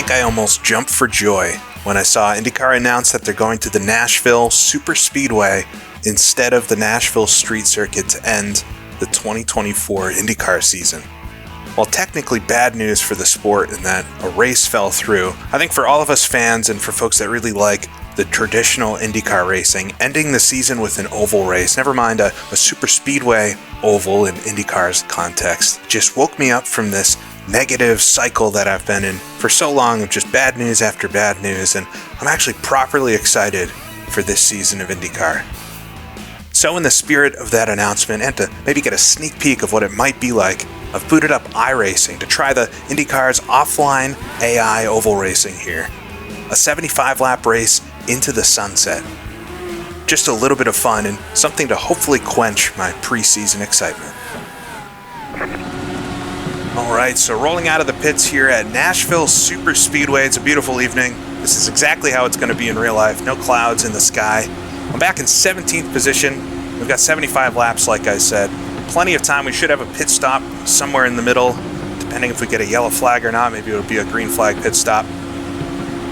think I almost jumped for joy when I saw IndyCar announce that they're going to the Nashville Superspeedway instead of the Nashville Street Circuit to end the 2024 IndyCar season. While technically bad news for the sport in that a race fell through, I think for all of us fans and for folks that really like the traditional IndyCar racing, ending the season with an oval race, never mind a superspeedway oval in IndyCar's context, just woke me up from this negative cycle that I've been in for so long of just bad news after bad news, and I'm actually properly excited for this season of IndyCar. So in the spirit of that announcement, and to maybe get a sneak peek of what it might be like, I've booted up iRacing to try the IndyCar's offline AI oval racing here. A 75-lap race into the sunset. Just a little bit of fun and something to hopefully quench my preseason excitement. Alright, so rolling out of the pits here at Nashville Superspeedway. It's a beautiful evening. This is exactly how it's going to be in real life. No clouds in the sky. I'm back in 17th position. We've got 75 laps, like I said. Plenty of time. We should have a pit stop somewhere in the middle, depending if we get a yellow flag or not. Maybe it'll be a green flag pit stop.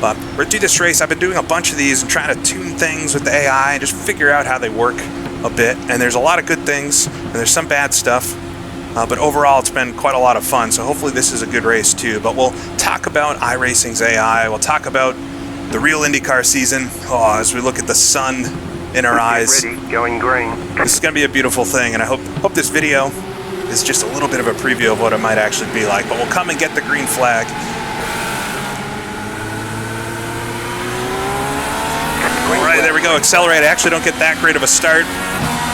But we're going to do this race. I've been doing a bunch of these and trying to tune things with the AI and just figure out how they work a bit. And there's a lot of good things, and there's some bad stuff. But overall, it's been quite a lot of fun, so hopefully this is a good race too. But we'll talk about iRacing's AI. We'll talk about the real IndyCar season as we look at the sun in our eyes. Ready, going green. This is going to be a beautiful thing, and I hope this video is just a little bit of a preview of what it might actually be like. But we'll come and get the green flag. All right, there we go. Accelerate. I actually don't get that great of a start,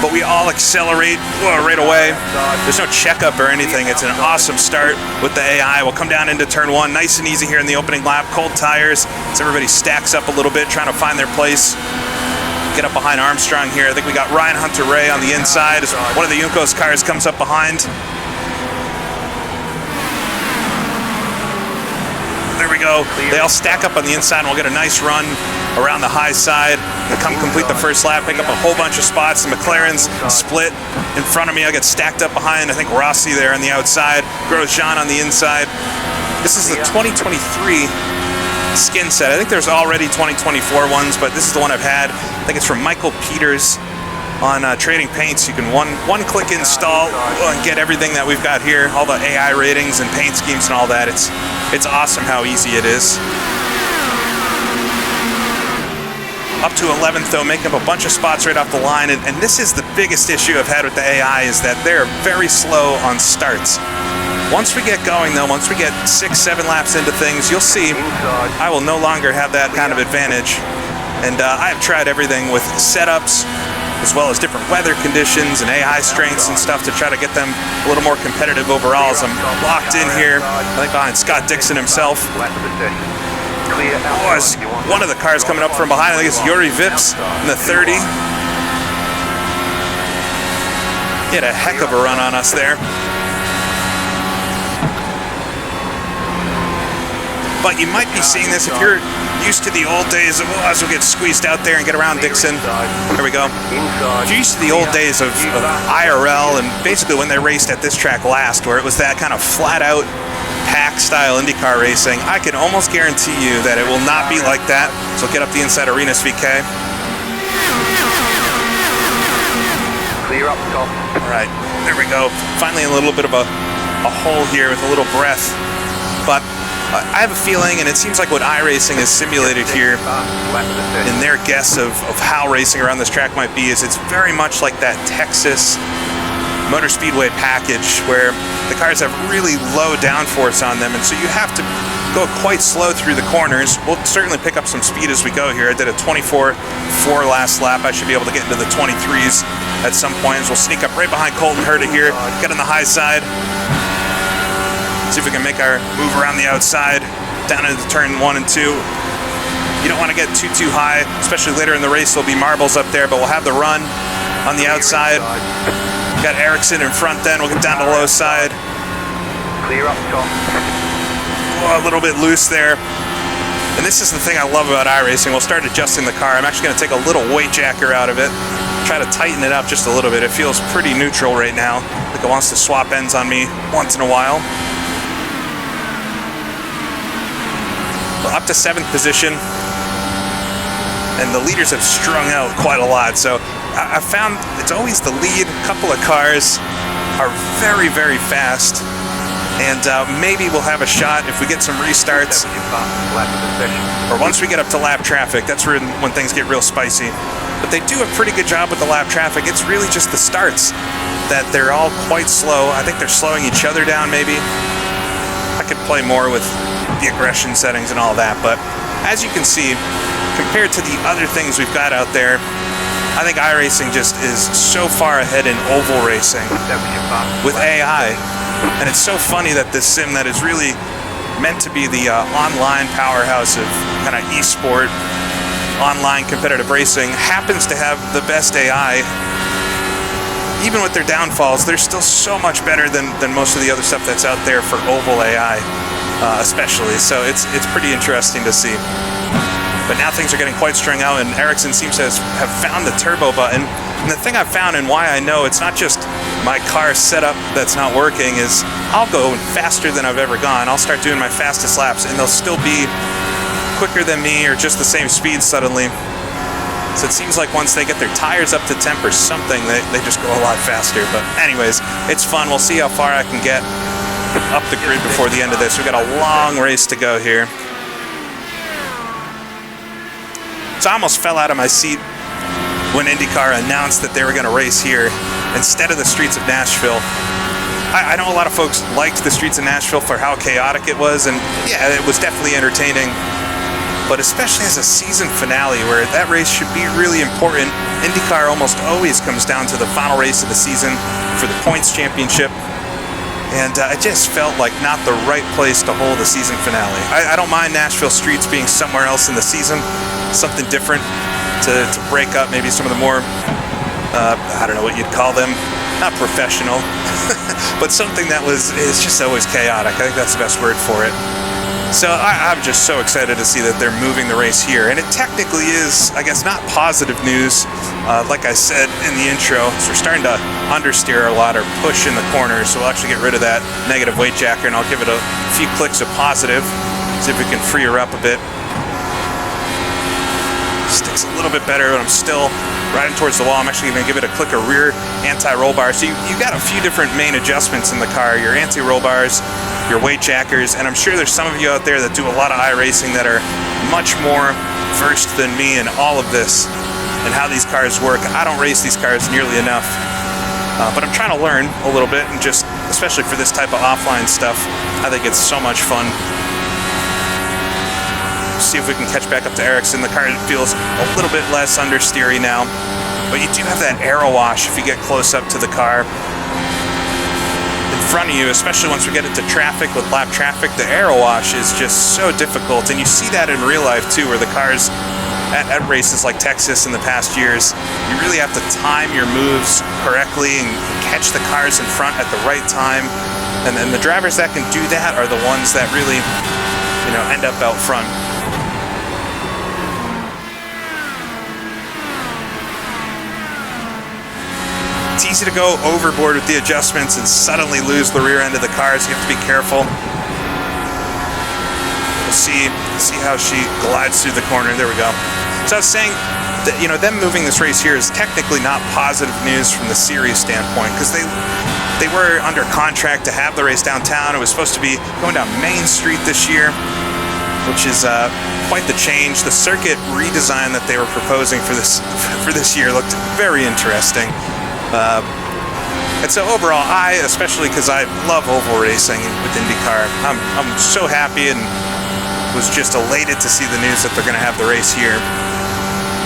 but we all accelerate right away. There's no checkup or anything. It's an awesome start with the AI. We'll come down into turn one, nice and easy here in the opening lap. Cold tires, so everybody stacks up a little bit, trying to find their place. Get up behind Armstrong here. I think we got Ryan Hunter-Reay on the inside as one of the IndyCar's cars comes up behind. There we go. They all stack up on the inside, and we'll get a nice run around the high side and come complete the first lap, pick up a whole bunch of spots. The McLaren's split in front of me. I get stacked up behind, I think, Rossi there on the outside, Grosjean on the inside. This is the 2023 skin set. I think there's already 2024 ones, but this is the one I've had. I think it's from Michael Peters on Trading Paints. You can one-click install and get everything that we've got here, all the AI ratings and paint schemes and all that. It's awesome how easy it is. Up to 11th though, making up a bunch of spots right off the line, and this is the biggest issue I've had with the AI, is that they're very slow on starts. Once we get going though, once we get 6-7 laps into things, you'll see I will no longer have that kind of advantage. And I've tried everything with setups, as well as different weather conditions and AI strengths and stuff to try to get them a little more competitive overall. As I'm locked in here, I think behind Scott Dixon himself. There's one of the cars coming up from behind. I think it's Yuri Vips in the 30. He had a heck of a run on us there. But you might be seeing this if you're used to the old days of as we get squeezed out there and get around Dixon. There we go. If you're used to the old days of IRL and basically when they raced at this track last, where it was that kind of flat-out pack-style IndyCar racing, I can almost guarantee you that it will not be like that. So get up the inside Arenas VK. Clear up top. All right, there we go. Finally a little bit of a hole here with a little breath. But I have a feeling, and it seems like what iRacing has simulated here in their guess of how racing around this track might be, is it's very much like that Texas Motor Speedway package where the cars have really low downforce on them, and so you have to go quite slow through the corners. We'll certainly pick up some speed as we go here. I did a 24.4 last lap. I should be able to get into the 23s at some point. We'll sneak up right behind Colton Herta here, get on the high side. See if we can make our move around the outside, down into turn 1 and 2. You don't want to get too high, especially later in the race. There'll be marbles up there, but we'll have the run on the outside. We've got Ericsson in front then. We'll get down to the low side. Clear up top. A little bit loose there. And this is the thing I love about iRacing. We'll start adjusting the car. I'm actually going to take a little weight jacker out of it. Try to tighten it up just a little bit. It feels pretty neutral right now. Like it wants to swap ends on me once in a while. up to 7th position, and the leaders have strung out quite a lot. So I found it's always the lead. A couple of cars are very, very fast, and maybe we'll have a shot if we get some restarts, or once we get up to lap traffic. That's when things get real spicy. But they do a pretty good job with the lap traffic. It's really just the starts that they're all quite slow. I think they're slowing each other down maybe. I could play more with the aggression settings and all that, but as you can see, compared to the other things we've got out there, I think iRacing just is so far ahead in oval racing with AI. And it's so funny that this sim that is really meant to be the online powerhouse of kind of esport, online competitive racing, happens to have the best AI. Even with their downfalls, they're still so much better than most of the other stuff that's out there for oval AI, especially. So it's pretty interesting to see. But now things are getting quite strung out, and Ericsson seems to have found the turbo button. And the thing I've found, and why I know it's not just my car setup that's not working, is I'll go faster than I've ever gone. I'll start doing my fastest laps, and they'll still be quicker than me or just the same speed suddenly. So it seems like once they get their tires up to temp or something, they just go a lot faster. But anyways, it's fun. We'll see how far I can get up the grid before the end of this. We've got a long race to go here. So I almost fell out of my seat when IndyCar announced that they were going to race here instead of the streets of Nashville. I know a lot of folks liked the streets of Nashville for how chaotic it was, and yeah, it was definitely entertaining. But especially as a season finale where that race should be really important, IndyCar almost always comes down to the final race of the season for the points championship. And it just felt like not the right place to hold a season finale. I don't mind Nashville streets being somewhere else in the season, something different to break up maybe some of the more, I don't know what you'd call them, not professional, but something that is just always chaotic. I think that's the best word for it. So I'm just so excited to see that they're moving the race here. And it technically is, I guess, not positive news. Like I said in the intro, so we're starting to understeer a lot or push in the corners. So we'll actually get rid of that negative weight jacker, and I'll give it a few clicks of positive. See if we can free her up a bit. Sticks a little bit better, but I'm still riding towards the wall. I'm actually going to give it a click of rear anti-roll bar. So you got a few different main adjustments in the car. Your anti-roll bars, your weight jackers, and I'm sure there's some of you out there that do a lot of iRacing that are much more versed than me in all of this and how these cars work. I don't race these cars nearly enough, but I'm trying to learn a little bit, and just especially for this type of offline stuff, I think it's so much fun. See if we can catch back up to Ericsson. The car feels a little bit less understeery now, but you do have that aero wash if you get close up to the car in front of you, especially once we get into traffic with lap traffic. The aero wash is just so difficult, and you see that in real life too, where the cars at races like Texas in the past years, you really have to time your moves correctly and catch the cars in front at the right time, and then the drivers that can do that are the ones that really, end up out front. It's easy to go overboard with the adjustments and suddenly lose the rear end of the car, so you have to be careful. We'll see how she glides through the corner. There we go. So I was saying that, them moving this race here is technically not positive news from the series standpoint, because they were under contract to have the race downtown. It was supposed to be going down Main Street this year, which is quite the change. The circuit redesign that they were proposing for this year looked very interesting. And so overall, especially because I love oval racing with IndyCar, I'm so happy and was just elated to see the news that they're going to have the race here.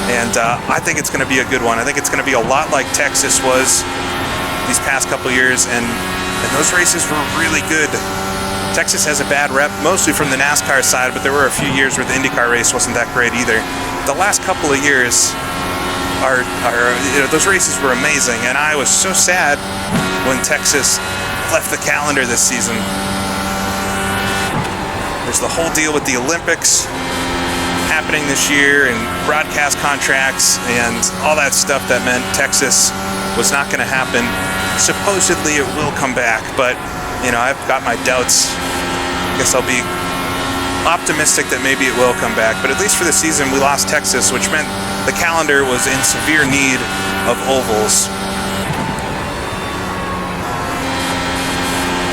And I think it's going to be a good one. I think it's going to be a lot like Texas was these past couple years, and those races were really good. Texas has a bad rep, mostly from the NASCAR side, but there were a few years where the IndyCar race wasn't that great either. The last couple of years, those races were amazing, and I was so sad when Texas left the calendar this season. There's the whole deal with the Olympics happening this year, and broadcast contracts, and all that stuff that meant Texas was not going to happen. Supposedly it will come back, but I've got my doubts. I guess I'll be optimistic that maybe it will come back, but at least for the season we lost Texas, which meant the calendar was in severe need of ovals.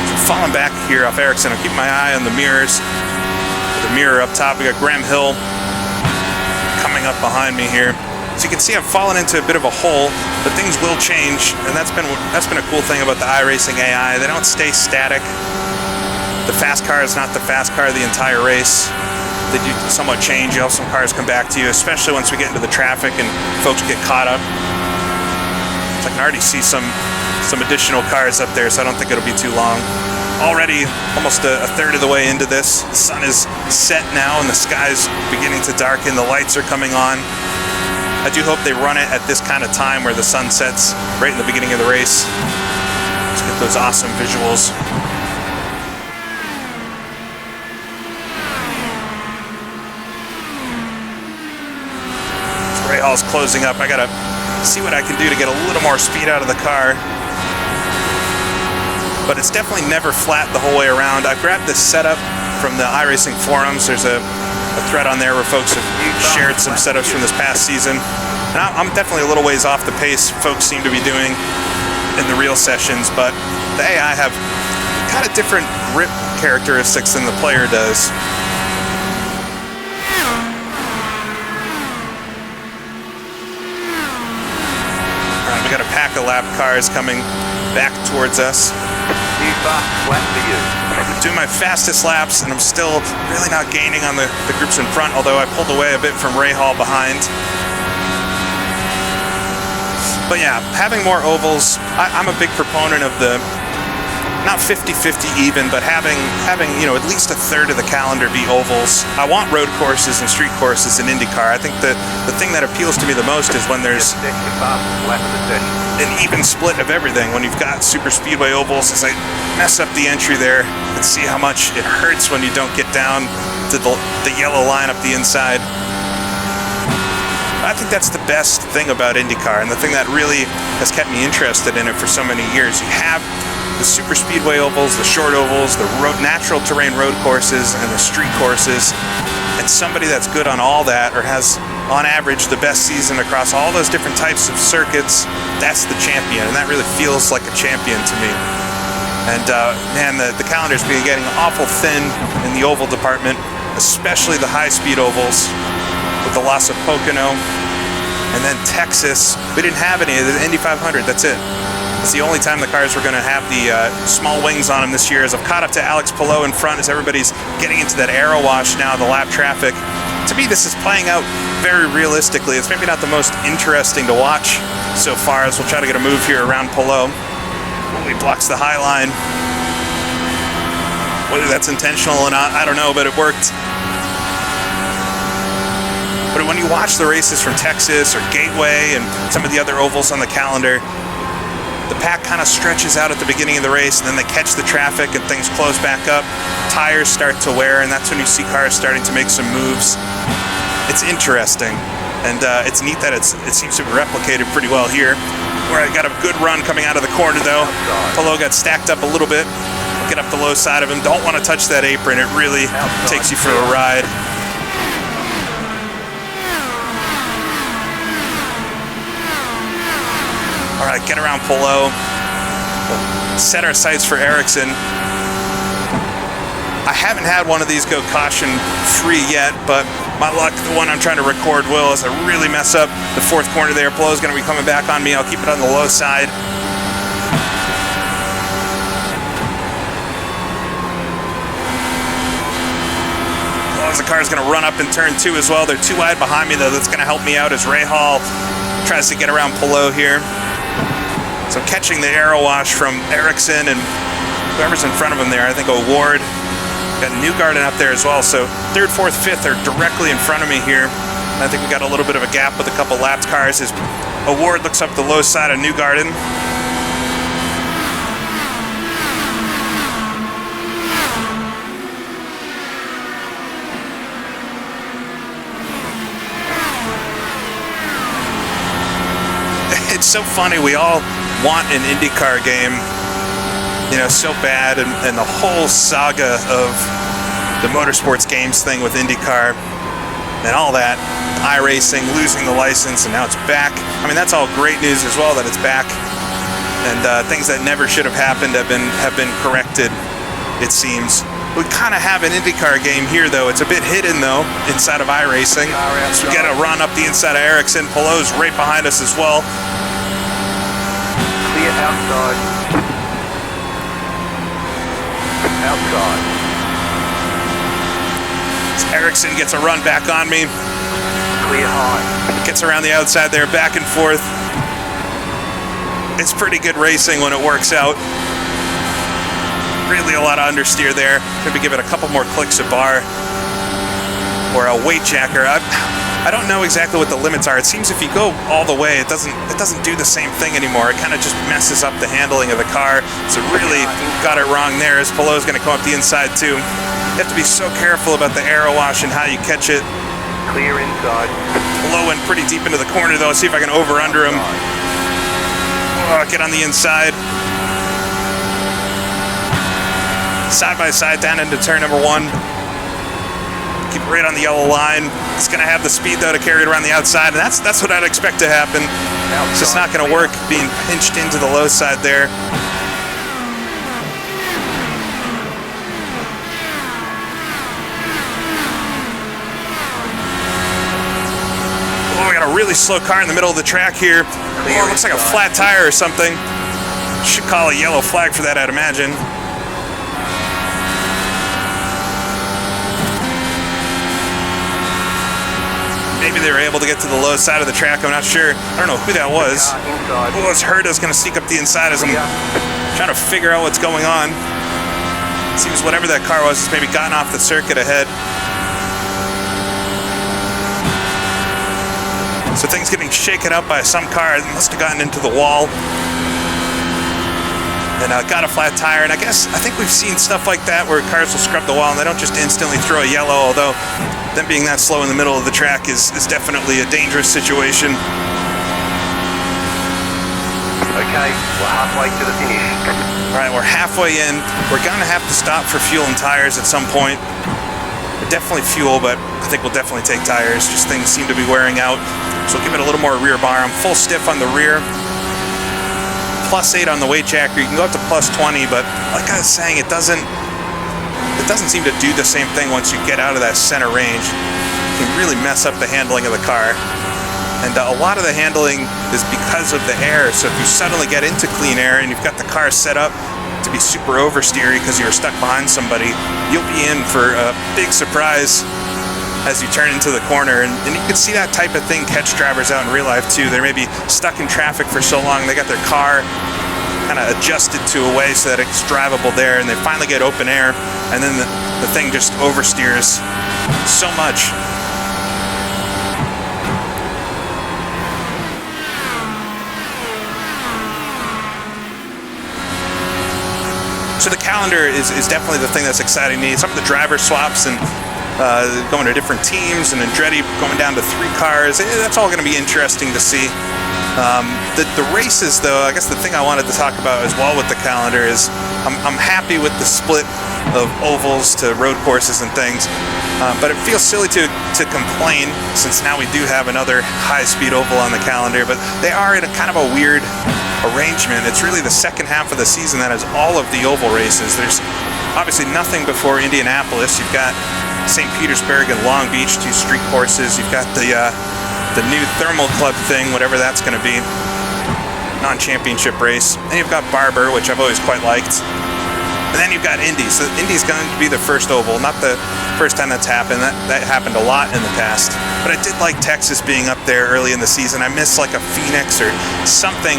So falling back here off Ericsson, I'll keep my eye on the mirrors. The mirror up top, we got Graham Hill coming up behind me here. So you can see I've fallen into a bit of a hole, but things will change, and that's been a cool thing about the iRacing AI. They don't stay static. The fast car is not the fast car the entire race. They do somewhat change. You have some cars come back to you, especially once we get into the traffic and folks get caught up. So I can already see some additional cars up there, so I don't think it'll be too long. Already almost a third of the way into this. The sun is set now and the sky's beginning to darken. The lights are coming on. I do hope they run it at this kind of time where the sun sets right in the beginning of the race. Let's get those awesome visuals. Hall's closing up. I gotta see what I can do to get a little more speed out of the car. But it's definitely never flat the whole way around. I grabbed this setup from the iRacing forums. There's a thread on there where folks have shared some setups from this past season. And I'm definitely a little ways off the pace folks seem to be doing in the real sessions, but the AI have kind of different grip characteristics than the player does. Got a pack of lap cars coming back towards us. I'm doing my fastest laps, and I'm still really not gaining on the groups in front, although I pulled away a bit from Ray Hall behind. But yeah, having more ovals, I'm a big proponent of the, not 50-50 even, but having at least a third of the calendar be ovals. I want road courses and street courses in IndyCar. I think the thing that appeals to me the most is when there's an even split of everything. When you've got Superspeedway ovals, as I mess up the entry there, and see how much it hurts when you don't get down to the yellow line up the inside. I think that's the best thing about IndyCar, and the thing that really has kept me interested in it for so many years. You have the Superspeedway ovals, the short ovals, the natural terrain road courses, and the street courses. And somebody that's good on all that, or has, on average, the best season across all those different types of circuits, that's the champion. And that really feels like a champion to me. And man, the calendar's been getting awful thin in the oval department, especially the high-speed ovals, with the loss of Pocono. And then Texas, we didn't have any of the Indy 500, that's it. It's the only time the cars were going to have the small wings on them this year. As I've caught up to Alex Palou in front, as everybody's getting into that aero wash now, the lap traffic. To me, this is playing out very realistically. It's maybe not the most interesting to watch so far, as we'll try to get a move here around Palou. Oh, he blocks the high line. Whether that's intentional or not, I don't know, but it worked. But when you watch the races from Texas or Gateway and some of the other ovals on the calendar, the pack kind of stretches out at the beginning of the race, and then they catch the traffic and things close back up. Tires start to wear, and that's when you see cars starting to make some moves. It's interesting, and it's neat that it seems to be replicated pretty well here. Where I got a good run coming out of the corner, though. Palou got stacked up a little bit. I'll get up the low side of him. Don't want to touch that apron. It really takes you for a ride. All right, get around Palou. Set our sights for Ericsson. I haven't had one of these go caution-free yet, but my luck, the one I'm trying to record will, as I really mess up the fourth corner there. Palou's going to be coming back on me. I'll keep it on the low side. The car's going to run up in turn 2 as well. They're too wide behind me, though. That's going to help me out as Ray Hall tries to get around Palou here. So catching the aero wash from Ericsson and whoever's in front of him there. I think O'Ward. Got Newgarden up there as well. So 3rd, 4th, 5th are directly in front of me here. I think we got a little bit of a gap with a couple lapped cars as O'Ward looks up the low side of Newgarden. It's so funny, we all want an IndyCar game, so bad, and the whole saga of the motorsports games thing with IndyCar and all that. iRacing losing the license, and now it's back. I mean, that's all great news as well that it's back. And things that never should have happened have been corrected, it seems. We kind of have an IndyCar game here, though. It's a bit hidden, though, inside of iRacing. So we got to run up the inside of Ericsson. Pallou's right behind us as well. Clear outside. Outside. So Ericsson gets a run back on me. Clear high. Gets around the outside there, back and forth. It's pretty good racing when it works out. Really a lot of understeer there. Maybe give it a couple more clicks of bar or a weight jacker. I don't know exactly what the limits are. It seems if you go all the way, it doesn't do the same thing anymore. It kind of just messes up the handling of the car. So really got it wrong there, as Pallou's going to come up the inside too. You have to be so careful about the aero wash and how you catch it. Clear inside. Palou went pretty deep into the corner though. See if I can over-under him. Oh, get on the inside. Side by side down into turn number 1. Keep right on the yellow line. It's going to have the speed though to carry it around the outside, and that's what I'd expect to happen. It's just not going to work being pinched into the low side there. Oh, we got a really slow car in the middle of the track here. Oh, it looks like a flat tire or something. Should call a yellow flag for that, I'd imagine. Maybe they were able to get to the low side of the track. I'm not sure. I don't know who that was. Oh, it's Herta's going to sneak up the inside as I'm trying to figure out what's going on. It seems whatever that car was has maybe gotten off the circuit ahead. So things getting shaken up by some car. It must have gotten into the wall. And got a flat tire. And I think we've seen stuff like that where cars will scrub the wall and they don't just instantly throw a yellow, although them being that slow in the middle of the track is definitely a dangerous situation. Okay, we're halfway to the finish. All right, we're halfway in. We're going to have to stop for fuel and tires at some point. Definitely fuel, but I think we'll definitely take tires. Just things seem to be wearing out. So we'll give it a little more rear bar. I'm full stiff on the rear. +8 on the weight jacker. You can go up to +20, but like I was saying, it doesn't seem to do the same thing once you get out of that center range. It can really mess up the handling of the car. And a lot of the handling is because of the air. So if you suddenly get into clean air and you've got the car set up to be super oversteery because you were stuck behind somebody, you'll be in for a big surprise as you turn into the corner. And you can see that type of thing catch drivers out in real life too. They may be stuck in traffic for so long, they got their car kind of adjusted to a way so that it's drivable there, and they finally get open air, and then the thing just oversteers so much. So the calendar is definitely the thing that's exciting me. Some of the driver swaps and going to different teams, and Andretti going down to 3 cars. That's all going to be interesting to see. The races, though, I guess the thing I wanted to talk about as well with the calendar is I'm happy with the split of ovals to road courses and things, but it feels silly to complain since now we do have another high-speed oval on the calendar, but they are in a kind of a weird arrangement. It's really the second half of the season that has all of the oval races. There's obviously nothing before Indianapolis. You've got St. Petersburg and Long Beach, 2 street courses. You've got the new Thermal Club thing, whatever that's going to be, non-championship race. Then you've got Barber, which I've always quite liked. And then you've got Indy. So Indy's going to be the first oval, not the first time that's happened. That happened a lot in the past. But I did like Texas being up there early in the season. I miss like a Phoenix or something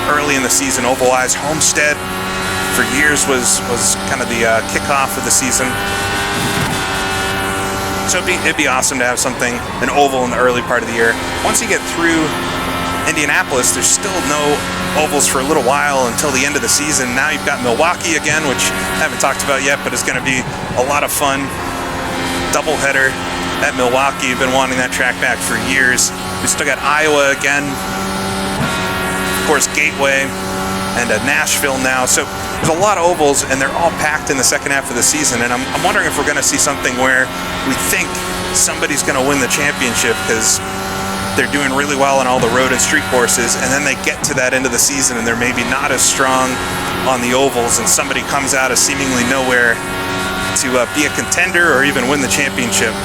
early in the season oval-wise. Homestead for years was kind of the kickoff of the season. So it'd be awesome to have an oval in the early part of the year. Once you get through Indianapolis, there's still no ovals for a little while until the end of the season. Now you've got Milwaukee again, which I haven't talked about yet, but it's going to be a lot of fun. Doubleheader at Milwaukee. You've been wanting that track back for years. We still got Iowa again. Of course, Gateway and Nashville now. So there's a lot of ovals, and they're all packed in the second half of the season, and I'm wondering if we're going to see something where we think somebody's going to win the championship because they're doing really well on all the road and street courses, and then they get to that end of the season and they're maybe not as strong on the ovals, and somebody comes out of seemingly nowhere to be a contender or even win the championship.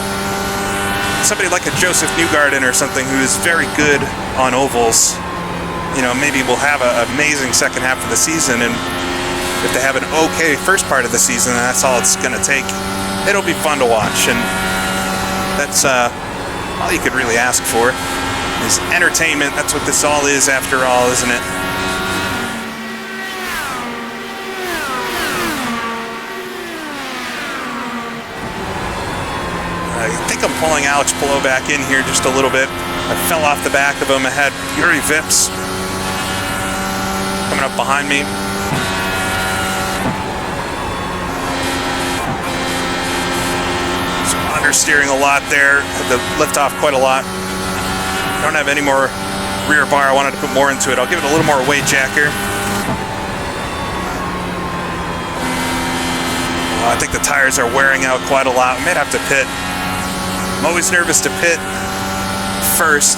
Somebody like a Joseph Newgarden or something who is very good on ovals, maybe will have an amazing second half of the season, and if they have an okay first part of the season, that's all it's going to take. It'll be fun to watch, and that's all you could really ask for is entertainment. That's what this all is after all, isn't it? I think I'm pulling Alex Palou back in here just a little bit. I fell off the back of him. I had Yuri Vips coming up behind me. So understeering a lot there. Had to lift off quite a lot. Don't have any more rear bar. I wanted to put more into it. I'll give it a little more weight jacker. I think the tires are wearing out quite a lot. I might have to pit. I'm always nervous to pit first,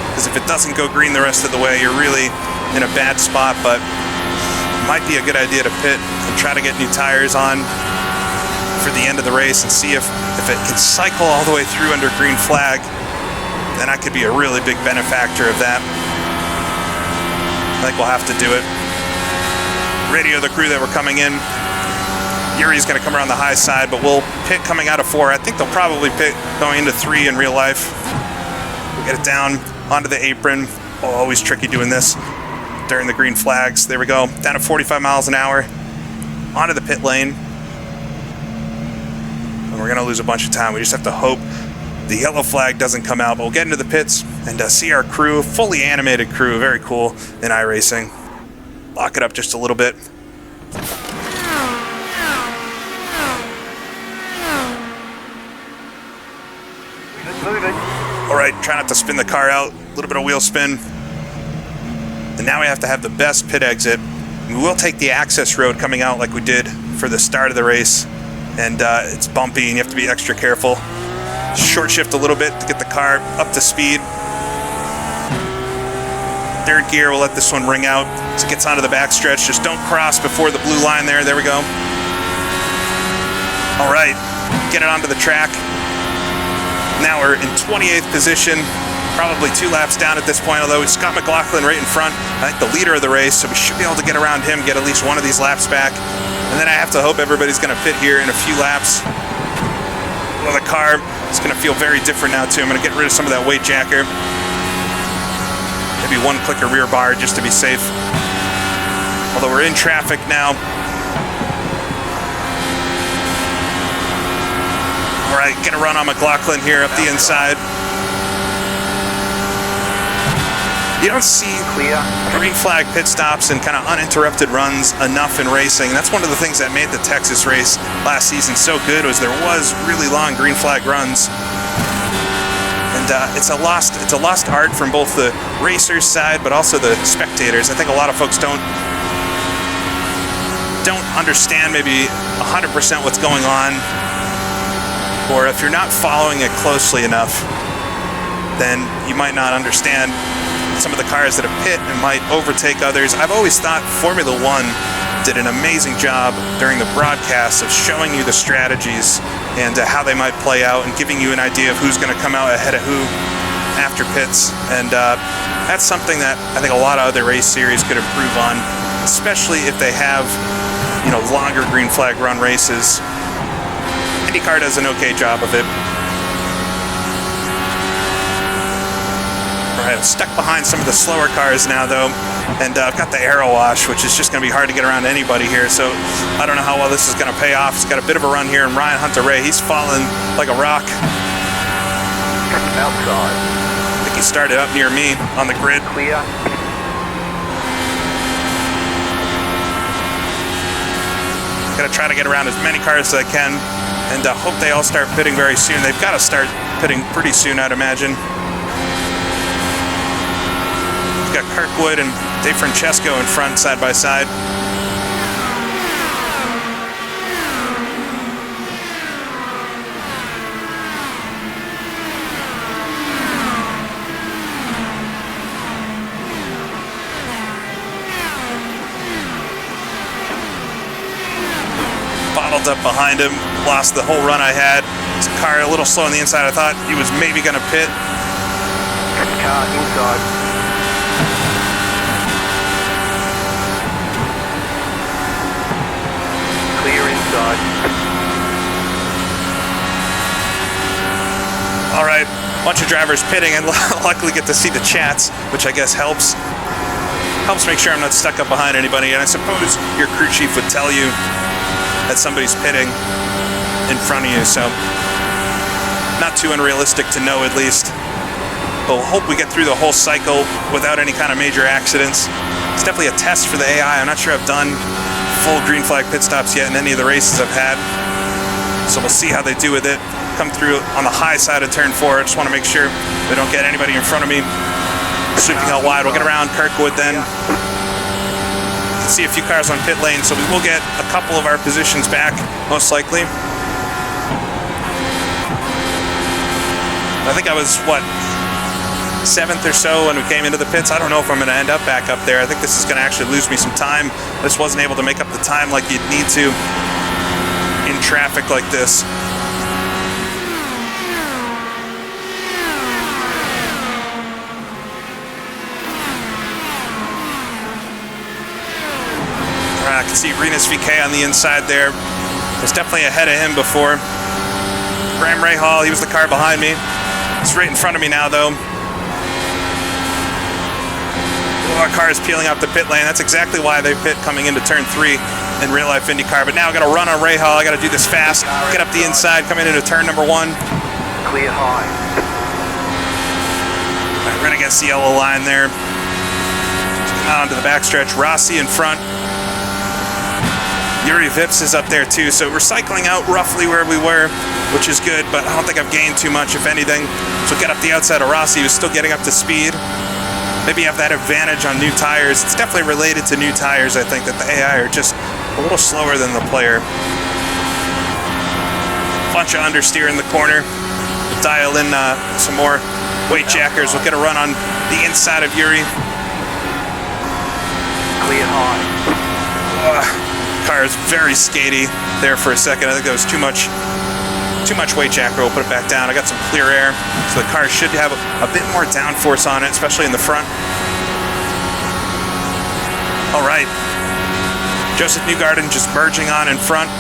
because if it doesn't go green the rest of the way, you're really in a bad spot, but it might be a good idea to pit and try to get new tires on for the end of the race and see if it can cycle all the way through under green flag. Then I could be a really big benefactor of that. I think we'll have to do it. Radio the crew that we're coming in. Yuri's going to come around the high side, but we'll pit coming out of 4. I think they'll probably pit going into 3 in real life. We'll get it down onto the apron. Oh, always tricky doing this during the green flags. There we go. Down to 45 miles an hour. Onto the pit lane. And we're going to lose a bunch of time. We just have to hope the yellow flag doesn't come out, but we'll get into the pits and see our crew, fully animated crew, very cool in iRacing. Lock it up just a little bit. All right, try not to spin the car out. A little bit of wheel spin. And now we have to have the best pit exit. We will take the access road coming out like we did for the start of the race. And it's bumpy and you have to be extra careful. Short shift a little bit to get the car up to speed. Third gear, we'll let this one ring out as it gets onto the backstretch. Just don't cross before the blue line there. There we go. All right, get it onto the track. Now we're in 28th position, probably 2 laps down at this point, although Scott McLaughlin right in front, I think the leader of the race, so we should be able to get around him, get at least one of these laps back. And then I have to hope everybody's going to pit here in a few laps. Well, the car is going to feel very different now too. I'm going to get rid of some of that weight jacker. Maybe 1 clicker rear bar just to be safe. Although we're in traffic now. All right, get a run on McLaughlin here up the inside. You don't see green flag pit stops and kind of uninterrupted runs enough in racing. That's one of the things that made the Texas race last season so good, was there was really long green flag runs. And it's a lost art from both the racers' side, but also the spectators. I think a lot of folks don't understand maybe 100% what's going on, or if you're not following it closely enough, then you might not understand some of the cars that have pit and might overtake others. I've always thought Formula One did an amazing job during the broadcast of showing you the strategies and how they might play out and giving you an idea of who's going to come out ahead of who after pits. And that's something that I think a lot of other race series could improve on, especially if they have, longer green flag run races. IndyCar does an okay job of it. All right, I'm stuck behind some of the slower cars now, though, and I've got the aero wash, which is just going to be hard to get around anybody here, so I don't know how well this is going to pay off. It's got a bit of a run here, and Ryan Hunter-Ray, he's fallen like a rock. Outside. I think he started up near me on the grid. Clear. Got to try to get around as many cars as I can, and hope they all start pitting very soon. They've got to start pitting pretty soon, I'd imagine. We've got Kirkwood and Dave Francesco in front, side by side. Bottled up behind him, lost the whole run I had. His car a little slow on the inside. I thought he was maybe going to pit. Car inside. Clear inside. All right, bunch of drivers pitting, and luckily get to see the chats, which I guess helps make sure I'm not stuck up behind anybody. And I suppose your crew chief would tell you that somebody's pitting in front of you, so not too unrealistic to know at least. But we'll hope we get through the whole cycle without any kind of major accidents. It's definitely a test for the AI. I'm not sure I've done full green flag pit stops yet in any of the races I've had, so we'll see how they do with it. Come through on the high side of turn 4. I just want to make sure they don't get anybody in front of me. Sweeping out wide. We'll get around Kirkwood then. See a few cars on pit lane, so we will get a couple of our positions back, most likely. I think I was, 7th or so when we came into the pits. I don't know if I'm going to end up back up there. I think this is going to actually lose me some time. I just wasn't able to make up the time like you'd need to in traffic like this. I can see Renus VK on the inside there. Was definitely ahead of him before. Graham Rahal, he was the car behind me. He's right in front of me now, though. Our car is peeling out the pit lane. That's exactly why they pit coming into turn 3 in real life IndyCar. But now I got to run on Rahal. I got to do this fast. Get up the inside, coming into turn number 1. Clear high. Right, right against the yellow line there. Come on to the backstretch. Rossi in front. Yuri Vips is up there too, so we're cycling out roughly where we were, which is good, but I don't think I've gained too much, if anything. So get up the outside of Rossi, who's still getting up to speed. Maybe have that advantage on new tires. It's definitely related to new tires, I think, that the AI are just a little slower than the player. Bunch of understeer in the corner. We'll dial in some more weight jackers. We'll get a run on the inside of Yuri. Clear high. Car is very skatey there for a second. I think that was too much weight jacker. We'll put it back down. I got some clear air, so the car should have a bit more downforce on it, especially in the front. All right, Joseph Newgarden just merging on in front.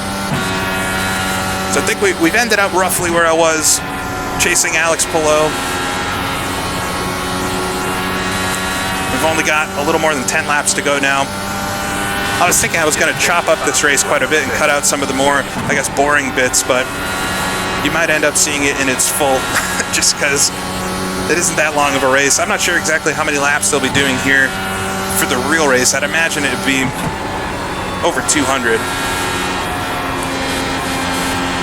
So I think we've ended up roughly where I was chasing Alex Palou. We've only got a little more than 10 laps to go now. I was thinking I was going to chop up this race quite a bit and cut out some of the more, I guess, boring bits, but you might end up seeing it in its full just because it isn't that long of a race. I'm not sure exactly how many laps they'll be doing here for the real race. I'd imagine it'd be over 200.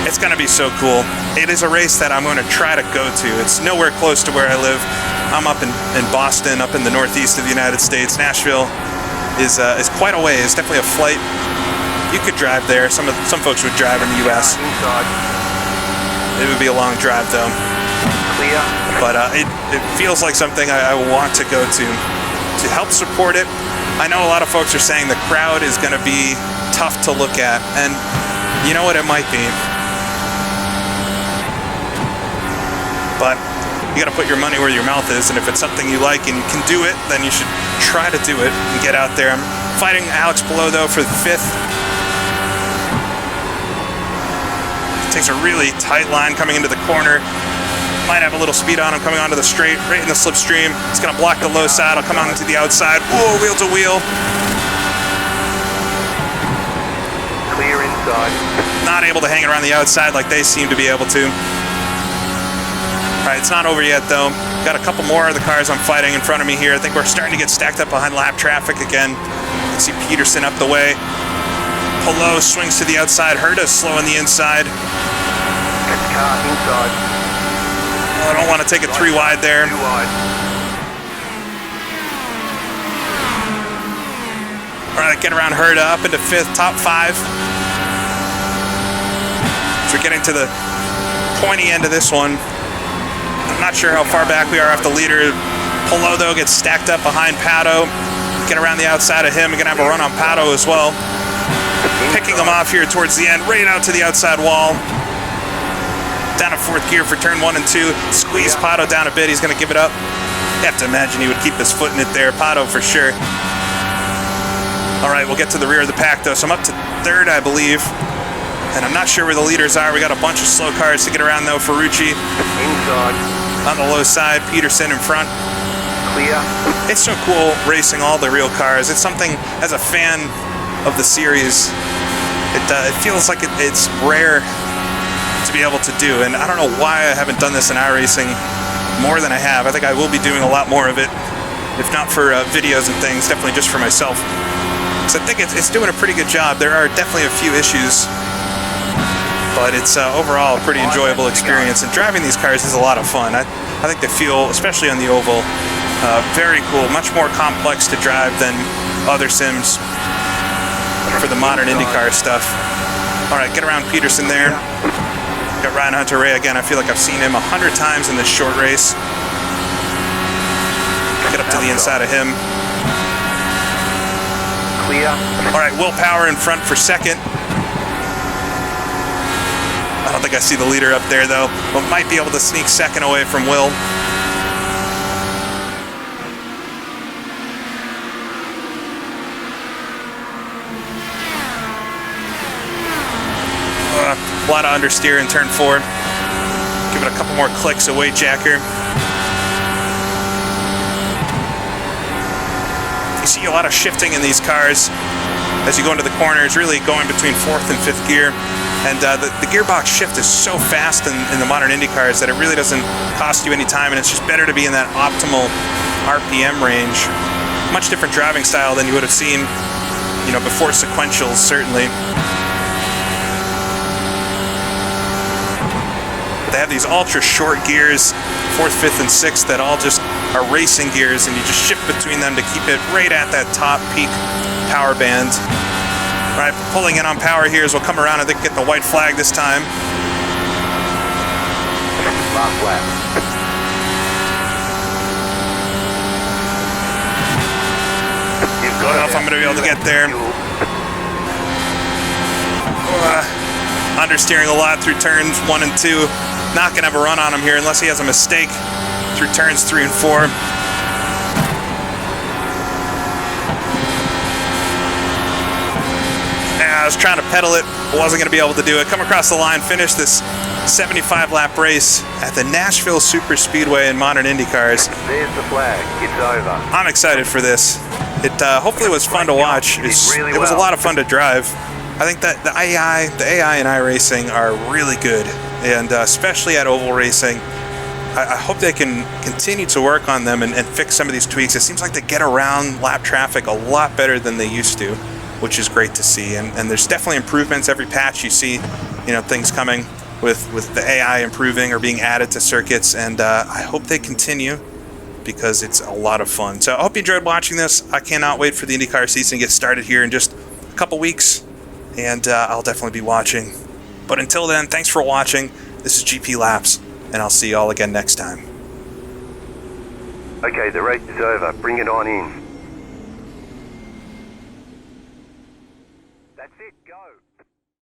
It's going to be so cool. It is a race that I'm going to try to go to. It's nowhere close to where I live. I'm up in Boston, up in the northeast of the United States. Nashville is quite a way. It's definitely a flight. You could drive there. Some folks would drive in the U.S. It would be a long drive though. Clear. But it feels like something I want to go to help support it. I know a lot of folks are saying the crowd is going to be tough to look at, and you know what, it might be. But you got to put your money where your mouth is, and if it's something you like and you can do it, then you should try to do it and get out there. I'm fighting Alex Palou though for the 5th. Takes a really tight line coming into the corner. Might have a little speed on him coming onto the straight, right in the slipstream. It's going to block the low side. I'll come on to the outside. Whoa, wheel to wheel. Clear inside. Not able to hang around the outside like they seem to be able to. All right, it's not over yet though. Got a couple more of the cars I'm fighting in front of me here. I think we're starting to get stacked up behind lap traffic again. You can see Peterson up the way. Palou swings to the outside. Herta's slow on the inside. Car inside. I don't want to take it 3 wide there. 2 wide. All right, get around Herta up into 5th, top 5. So we're getting to the pointy end of this one. I'm not sure how far back we are off the leader. Polo, though, gets stacked up behind Pato. Get around the outside of him. We're going to have a run on Pato as well. Picking him off here towards the end, right out to the outside wall. Down to 4th gear for turn 1 and 2. Squeeze Pato down a bit. He's going to give it up. You have to imagine he would keep his foot in it there. Pato for sure. All right, we'll get to the rear of the pack, though. So I'm up to 3rd, I believe. And I'm not sure where the leaders are. We got a bunch of slow cars to get around, though. Ferrucci Inside. on the low side. Peterson in front. Clear. It's so cool racing all the real cars. It's something, as a fan of the series, it feels like it's rare to be able to do. And I don't know why I haven't done this in iRacing more than I have. I think I will be doing a lot more of it, if not for videos and things, definitely just for myself. So I think it's doing a pretty good job. There are definitely a few issues, but it's overall a pretty enjoyable experience. And driving these cars is a lot of fun. I think they feel, especially on the oval, very cool. Much more complex to drive than other sims for the modern IndyCar stuff. All right, get around Peterson there. Got Ryan Hunter-Reay again. I feel like I've seen him 100 times in this short race. Get up to the inside of him. Clear. All right, Will Power in front for 2nd. I don't think I see the leader up there, though. But might be able to sneak 2nd away from Will. A lot of understeer in turn 4. Give it a couple more clicks, a weight jacker. You see a lot of shifting in these cars as you go into the corners, really going between 4th and 5th gear. And the gearbox shift is so fast in the modern Indy cars that it really doesn't cost you any time, and it's just better to be in that optimal RPM range. Much different driving style than you would have seen, before sequentials, certainly. They have these ultra short gears, 4th, 5th, and 6th, that all just are racing gears, and you just shift between them to keep it right at that top peak power band. All right, pulling in on Power here as we'll come around and get the white flag this time. Last lap. I don't know if I'm going to be able to get there. Understeering a lot through turns 1 and 2. Not going to have a run on him here unless he has a mistake through turns 3 and 4. I was trying to pedal it, but wasn't going to be able to do it. Come across the line, finish this 75-lap race at the Nashville Superspeedway in modern IndyCars. There's the flag. It's over. I'm excited for this. It hopefully was fun to watch. It was a lot of fun to drive. I think that the AI in iRacing are really good, and especially at oval racing. I hope they can continue to work on them and fix some of these tweaks. It seems like they get around lap traffic a lot better than they used to, which is great to see. And there's definitely improvements. Every patch you see, things coming with the AI improving or being added to circuits, and I hope they continue because it's a lot of fun. So I hope you enjoyed watching this. I cannot wait for the IndyCar season to get started here in just a couple weeks. And I'll definitely be watching. But until then, thanks for watching. This is GP Laps, and I'll see you all again next time. Okay, the race is over. Bring it on in. That's it. Go.